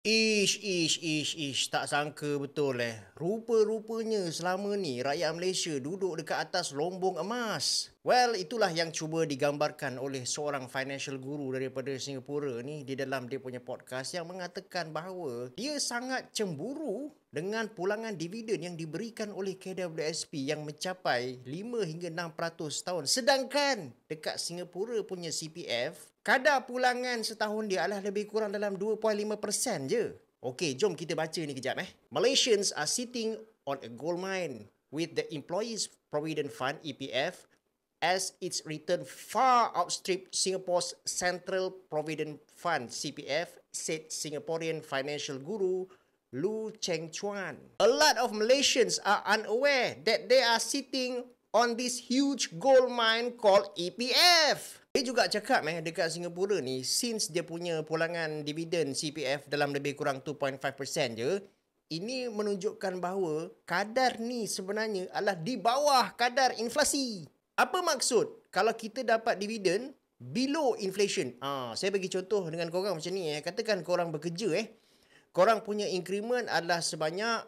Ish. Tak sangka betul Rupa-rupanya selama ni rakyat Malaysia duduk dekat atas lombong emas. Well, itulah yang cuba digambarkan oleh seorang financial guru daripada Singapura ni di dalam dia punya podcast yang mengatakan bahawa dia sangat cemburu dengan pulangan dividen yang diberikan oleh KWSP yang mencapai 5 hingga 6% tahun. Sedangkan dekat Singapura punya CPF, kadar pulangan setahun dia adalah lebih kurang dalam 2.5% je. Okey, jom kita baca ni kejap Malaysians are sitting on a gold mine with the Employees Provident Fund EPF as its return far outstrip Singapore's Central Provident Fund CPF, said Singaporean financial guru Lu Cheng Chuan. A lot of Malaysians are unaware that they are sitting on this huge gold mine called EPF. Dia juga cakap dekat Singapura ni, since dia punya pulangan dividen CPF dalam lebih kurang 2.5% je, ini menunjukkan bahawa kadar ni sebenarnya adalah di bawah kadar inflasi. Apa maksud? Kalau kita dapat dividen below inflation. Saya bagi contoh dengan korang macam ni Katakan korang bekerja korang punya increment adalah sebanyak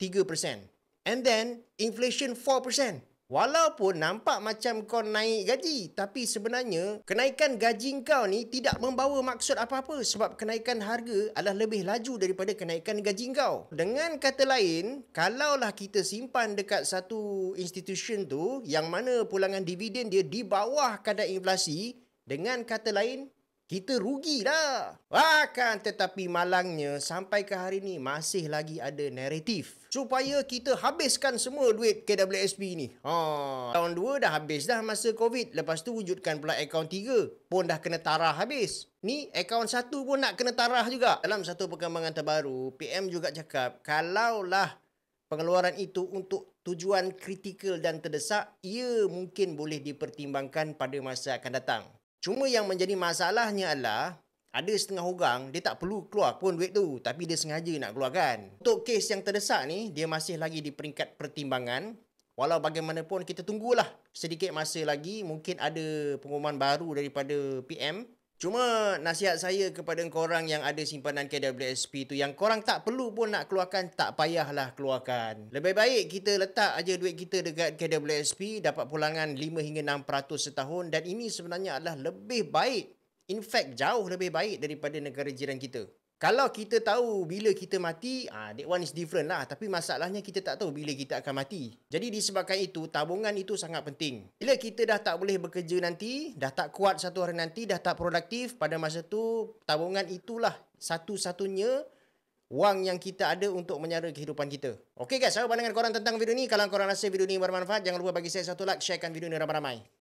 3%. And then inflation 4%. Walaupun nampak macam kau naik gaji, tapi sebenarnya kenaikan gaji kau ni tidak membawa maksud apa-apa sebab kenaikan harga adalah lebih laju daripada kenaikan gaji kau. Dengan kata lain, kalaulah kita simpan dekat satu institution tu yang mana pulangan dividen dia di bawah kadar inflasi, dengan kata lain, kita rugilah. Akan tetapi malangnya sampai ke hari ni masih lagi ada naratif supaya kita habiskan semua duit KWSP ni. Tahun 2 dah habis dah masa COVID. Lepas tu wujudkan pula akaun 3 pun dah kena tarah habis. Ni akaun 1 pun nak kena tarah juga. Dalam satu perkembangan terbaru, PM juga cakap kalaulah pengeluaran itu untuk tujuan kritikal dan terdesak, ia mungkin boleh dipertimbangkan pada masa akan datang. Cuma yang menjadi masalahnya adalah ada setengah orang dia tak perlu keluar pun duit tu, tapi dia sengaja nak keluarkan. Untuk kes yang terdesak ni, dia masih lagi di peringkat pertimbangan. Walau bagaimanapun kita tunggulah sedikit masa lagi, mungkin ada pengumuman baru daripada PM. Cuma nasihat saya kepada korang yang ada simpanan KWSP tu, yang korang tak perlu pun nak keluarkan, tak payahlah keluarkan. Lebih baik kita letak aja duit kita dekat KWSP, dapat pulangan 5 hingga 6% setahun, dan ini sebenarnya adalah lebih baik. In fact, jauh lebih baik daripada negara jiran kita. Kalau kita tahu bila kita mati, that one is different lah. Tapi masalahnya kita tak tahu bila kita akan mati. Jadi disebabkan itu, tabungan itu sangat penting. Bila kita dah tak boleh bekerja nanti, dah tak kuat satu hari nanti, dah tak produktif, pada masa tu, tabungan itulah satu-satunya wang yang kita ada untuk menyara kehidupan kita. Okay guys, saya pandangan korang tentang video ni. Kalau korang rasa video ni bermanfaat, jangan lupa bagi saya satu like, sharekan video ni ramai-ramai.